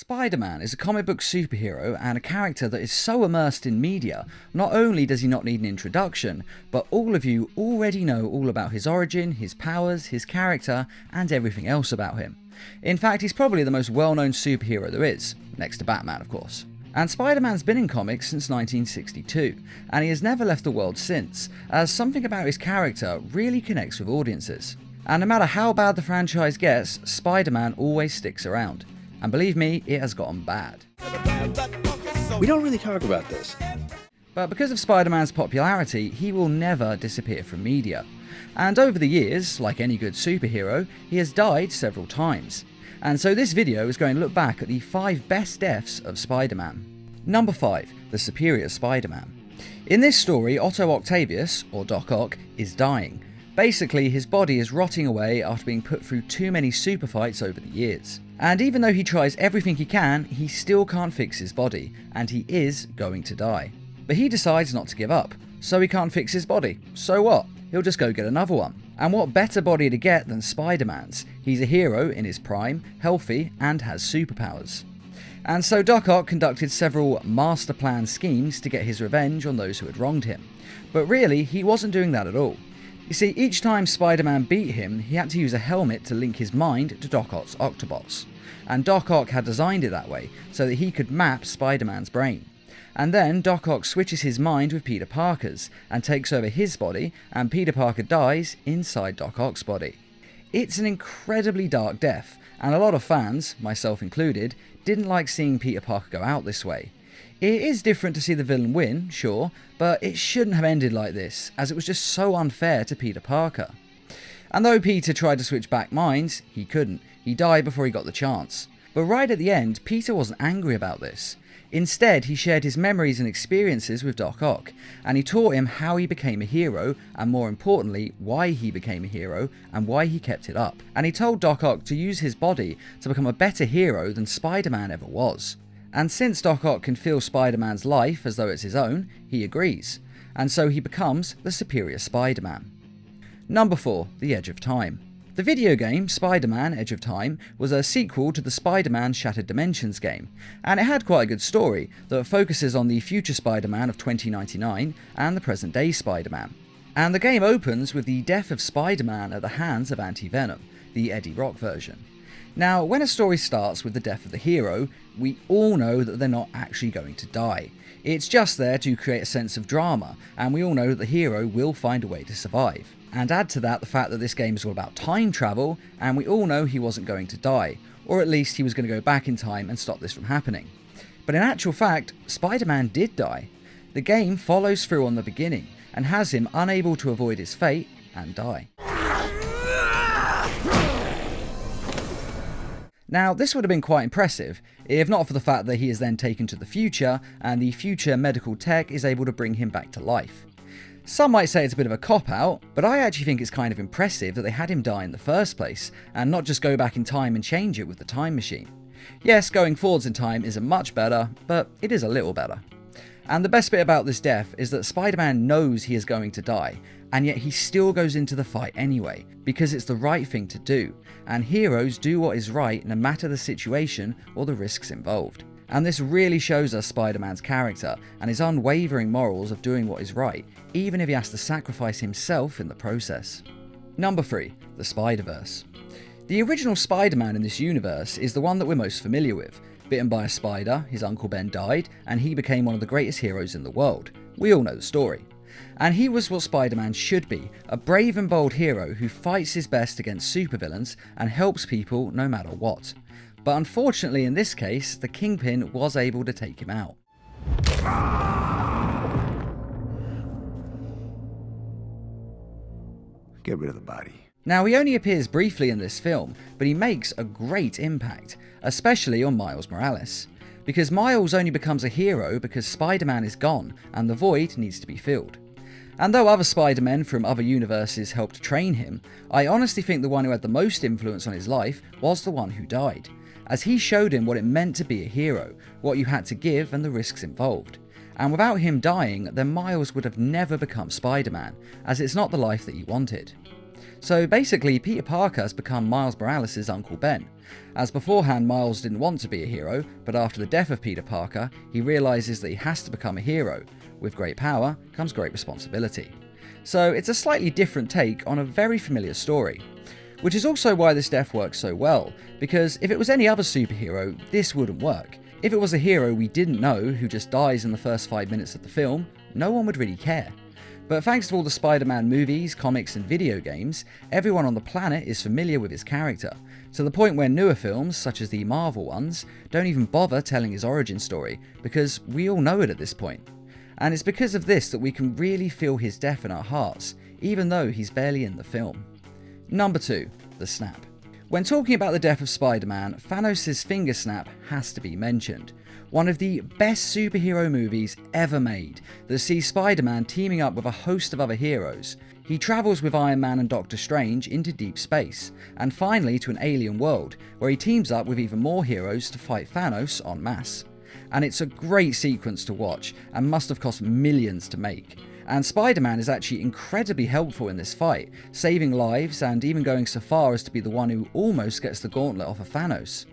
Spider-Man is a comic book superhero and a character that is so immersed in media, not only does he not need an introduction, but all of you already know all about his origin, his powers, his character, and everything else about him. In fact, he's probably the most well-known superhero there is, next to Batman of course. And Spider-Man's been in comics since 1962, and he has never left the world since, as something about his character really connects with audiences. And no matter how bad the franchise gets, Spider-Man always sticks around. And believe me, it has gotten bad. We don't really talk about this. But because of Spider-Man's popularity, he will never disappear from media. And over the years, like any good superhero, he has died several times. And so this video is going to look back at the 5 best deaths of Spider-Man. Number 5, the superior Spider-Man. In this story, Otto Octavius, or Doc Ock, is dying. Basically, his body is rotting away after being put through too many super fights over the years. And even though he tries everything he can, he still can't fix his body, and he is going to die. But he decides not to give up, so he can't fix his body. So what? He'll just go get another one. And what better body to get than Spider-Man's? He's a hero in his prime, healthy, and has superpowers. And so Doc Ock conducted several master plan schemes to get his revenge on those who had wronged him. But really, he wasn't doing that at all. You see, each time Spider-Man beat him, he had to use a helmet to link his mind to Doc Ock's Octobots. And Doc Ock had designed it that way, so that he could map Spider-Man's brain. And then Doc Ock switches his mind with Peter Parker's, and takes over his body, and Peter Parker dies inside Doc Ock's body. It's an incredibly dark death, and a lot of fans, myself included, didn't like seeing Peter Parker go out this way. It is different to see the villain win, sure, but it shouldn't have ended like this, as it was just so unfair to Peter Parker. And though Peter tried to switch back minds, he couldn't. He died before he got the chance. But right at the end, Peter wasn't angry about this. Instead, he shared his memories and experiences with Doc Ock, and he taught him how he became a hero, and more importantly, why he became a hero, and why he kept it up. And he told Doc Ock to use his body to become a better hero than Spider-Man ever was. And since Doc Ock can feel Spider-Man's life as though it's his own, he agrees. And so he becomes the superior Spider-Man. Number 4, The Edge of Time. The video game, Spider-Man Edge of Time, was a sequel to the Spider-Man Shattered Dimensions game, and it had quite a good story that focuses on the future Spider-Man of 2099 and the present day Spider-Man. And the game opens with the death of Spider-Man at the hands of Anti-Venom, the Eddie Brock version. Now, when a story starts with the death of the hero, we all know that they're not actually going to die. It's just there to create a sense of drama, and we all know that the hero will find a way to survive. And add to that the fact that this game is all about time travel, and we all know he wasn't going to die, or at least he was going to go back in time and stop this from happening. But in actual fact, Spider-Man did die. The game follows through on the beginning, and has him unable to avoid his fate and die. Now, this would have been quite impressive, if not for the fact that he is then taken to the future, and the future medical tech is able to bring him back to life. Some might say it's a bit of a cop-out, but I actually think it's kind of impressive that they had him die in the first place, and not just go back in time and change it with the time machine. Yes, going forwards in time isn't much better, but it is a little better. And the best bit about this death is that Spider-Man knows he is going to die, and yet he still goes into the fight anyway, because it's the right thing to do, and heroes do what is right no matter the situation or the risks involved. And this really shows us Spider-Man's character, and his unwavering morals of doing what is right, even if he has to sacrifice himself in the process. Number 3, the Spider-Verse. The original Spider-Man in this universe is the one that we're most familiar with. Bitten by a spider, his Uncle Ben died, and he became one of the greatest heroes in the world. We all know the story. And he was what Spider-Man should be, a brave and bold hero who fights his best against supervillains and helps people no matter what. But unfortunately in this case, the Kingpin was able to take him out. Get rid of the body. Now, he only appears briefly in this film, but he makes a great impact, especially on Miles Morales. Because Miles only becomes a hero because Spider-Man is gone and the void needs to be filled. And though other Spider-Men from other universes helped train him, I honestly think the one who had the most influence on his life was the one who died, as he showed him what it meant to be a hero, what you had to give and the risks involved. And without him dying, then Miles would have never become Spider-Man, as it's not the life that he wanted. So basically, Peter Parker has become Miles Morales' Uncle Ben. As beforehand, Miles didn't want to be a hero, but after the death of Peter Parker, he realises that he has to become a hero. With great power comes great responsibility. So it's a slightly different take on a very familiar story. Which is also why this death works so well, because if it was any other superhero, this wouldn't work. If it was a hero we didn't know who just dies in the first 5 minutes of the film, no one would really care. But thanks to all the Spider-Man movies, comics and video games, everyone on the planet is familiar with his character, to the point where newer films, such as the Marvel ones, don't even bother telling his origin story, because we all know it at this point. And it's because of this that we can really feel his death in our hearts, even though he's barely in the film. Number 2. The Snap. When talking about the death of Spider-Man, Thanos' finger snap has to be mentioned. One of the best superhero movies ever made that sees Spider-Man teaming up with a host of other heroes. He travels with Iron Man and Doctor Strange into deep space, and finally to an alien world, where he teams up with even more heroes to fight Thanos en masse. And it's a great sequence to watch, and must have cost millions to make. And Spider-Man is actually incredibly helpful in this fight, saving lives and even going so far as to be the one who almost gets the gauntlet off of Thanos.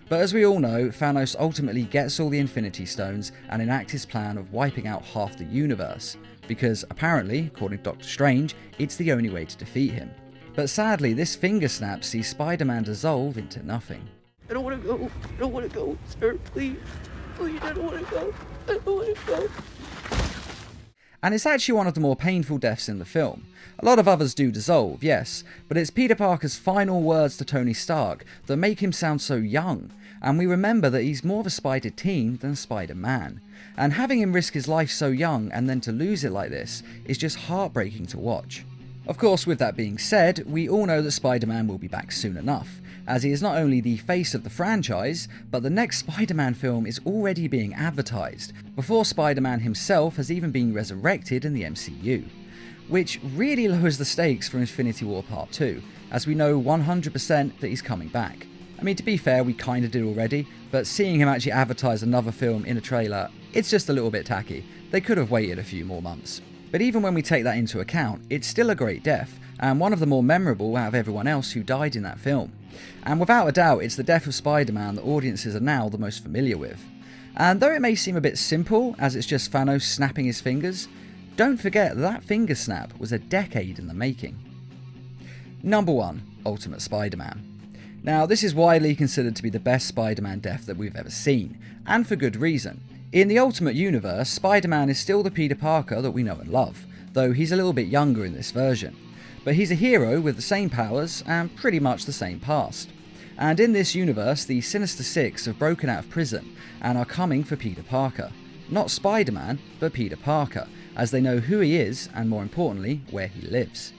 But as we all know, Thanos ultimately gets all the Infinity Stones and enacts his plan of wiping out half the universe, because apparently, according to Doctor Strange, it's the only way to defeat him. But sadly, this finger snap sees Spider-Man dissolve into nothing. I don't want to go. I don't want to go, sir. Please. Please, I don't want to go. I don't want to go. And it's actually one of the more painful deaths in the film. A lot of others do dissolve, yes, but it's Peter Parker's final words to Tony Stark that make him sound so young, and we remember that he's more of a Spider-Teen than Spider-Man. And having him risk his life so young and then to lose it like this is just heartbreaking to watch. Of course, with that being said, we all know that Spider-Man will be back soon enough, as he is not only the face of the franchise, but the next Spider-Man film is already being advertised, before Spider-Man himself has even been resurrected in the MCU. Which really lowers the stakes for Infinity War Part 2, as we know 100% that he's coming back. I mean, to be fair, we kinda did already, but seeing him actually advertise another film in a trailer, it's just a little bit tacky. They could have waited a few more months. But even when we take that into account, it's still a great death, and one of the more memorable out of everyone else who died in that film. And without a doubt, it's the death of Spider-Man that audiences are now the most familiar with. And though it may seem a bit simple, as it's just Thanos snapping his fingers, don't forget that finger snap was a decade in the making. Number 1. Ultimate Spider-Man. Now, this is widely considered to be the best Spider-Man death that we've ever seen, and for good reason. In the Ultimate Universe, Spider-Man is still the Peter Parker that we know and love, though he's a little bit younger in this version. But he's a hero with the same powers and pretty much the same past. And in this universe, the Sinister Six have broken out of prison and are coming for Peter Parker. Not Spider-Man, but Peter Parker, as they know who he is and more importantly, where he lives.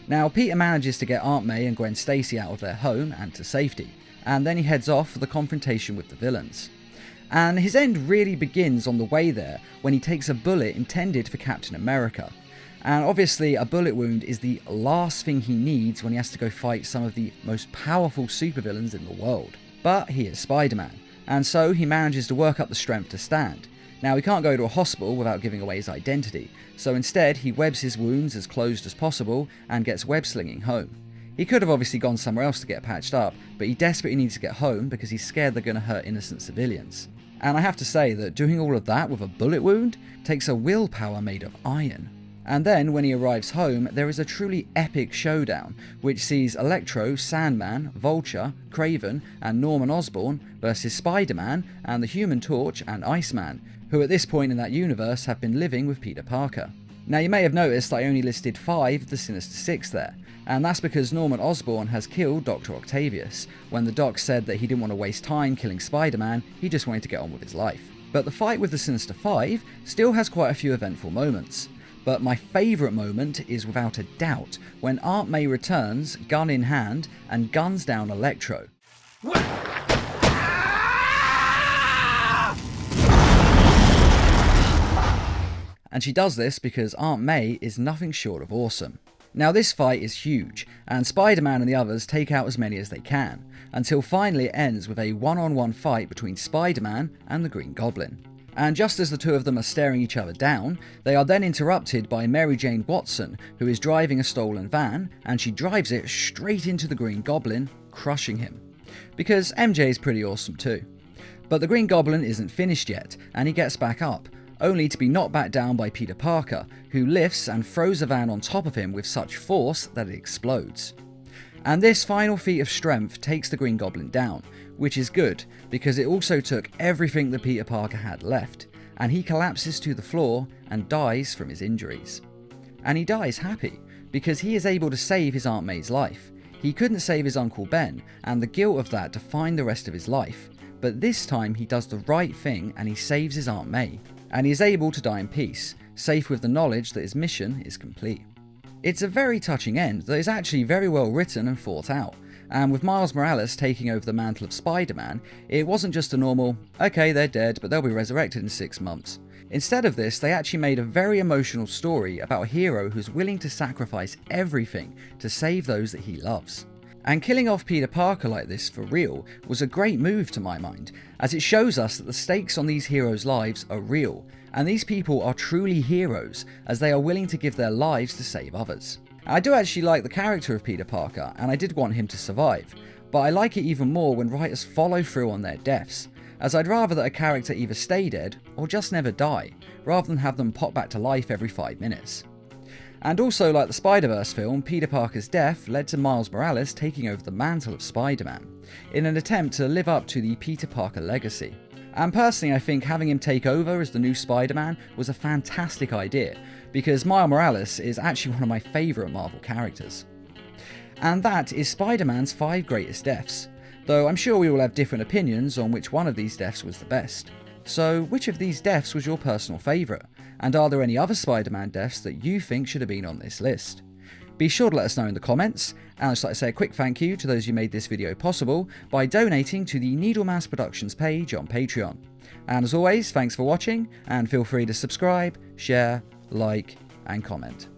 Now, Peter manages to get Aunt May and Gwen Stacy out of their home and to safety, and then he heads off for the confrontation with the villains. And his end really begins on the way there when he takes a bullet intended for Captain America. And obviously a bullet wound is the last thing he needs when he has to go fight some of the most powerful supervillains in the world. But he is Spider-Man, and so he manages to work up the strength to stand. Now, he can't go to a hospital without giving away his identity, so instead he webs his wounds as closed as possible and gets web-slinging home. He could have obviously gone somewhere else to get patched up, but he desperately needs to get home because he's scared they're going to hurt innocent civilians. And I have to say that doing all of that with a bullet wound takes a willpower made of iron. And then when he arrives home, there is a truly epic showdown, which sees Electro, Sandman, Vulture, Kraven and Norman Osborn versus Spider-Man and the Human Torch and Iceman, who at this point in that universe have been living with Peter Parker. Now, you may have noticed I only listed 5 of the Sinister Six there, and that's because Norman Osborn has killed Dr. Octavius. When the Doc said that he didn't want to waste time killing Spider-Man, he just wanted to get on with his life. But the fight with the Sinister Five still has quite a few eventful moments. But my favourite moment is without a doubt when Aunt May returns, gun in hand, and guns down Electro. And she does this because Aunt May is nothing short of awesome. Now, this fight is huge, and Spider-Man and the others take out as many as they can, until finally it ends with a one-on-one fight between Spider-Man and the Green Goblin. And just as the two of them are staring each other down, they are then interrupted by Mary Jane Watson, who is driving a stolen van, and she drives it straight into the Green Goblin, crushing him. Because MJ is pretty awesome too. But the Green Goblin isn't finished yet, and he gets back up, only to be knocked back down by Peter Parker, who lifts and throws the van on top of him with such force that it explodes. And this final feat of strength takes the Green Goblin down, which is good, because it also took everything that Peter Parker had left, and he collapses to the floor and dies from his injuries. And he dies happy, because he is able to save his Aunt May's life. He couldn't save his Uncle Ben, and the guilt of that defined the rest of his life, but this time he does the right thing and he saves his Aunt May, and he is able to die in peace, safe with the knowledge that his mission is complete. It's a very touching end that is actually very well written and thought out, and with Miles Morales taking over the mantle of Spider-Man, it wasn't just a normal, okay they're dead but they'll be resurrected in 6 months. Instead of this, they actually made a very emotional story about a hero who's willing to sacrifice everything to save those that he loves. And killing off Peter Parker like this for real was a great move to my mind, as it shows us that the stakes on these heroes' lives are real, and these people are truly heroes as they are willing to give their lives to save others. I do actually like the character of Peter Parker, and I did want him to survive, but I like it even more when writers follow through on their deaths, as I'd rather that a character either stay dead or just never die, rather than have them pop back to life every 5 minutes. And also, like the Spider-Verse film, Peter Parker's death led to Miles Morales taking over the mantle of Spider-Man, in an attempt to live up to the Peter Parker legacy. And personally, I think having him take over as the new Spider-Man was a fantastic idea, because Miles Morales is actually one of my favourite Marvel characters. And that is Spider-Man's 5 greatest deaths, though I'm sure we all have different opinions on which one of these deaths was the best. So which of these deaths was your personal favourite? And are there any other Spider-Man deaths that you think should have been on this list? Be sure to let us know in the comments, and I'd just like to say a quick thank you to those who made this video possible by donating to the Needlemass Productions page on Patreon. And as always, thanks for watching, and feel free to subscribe, share, like, and comment.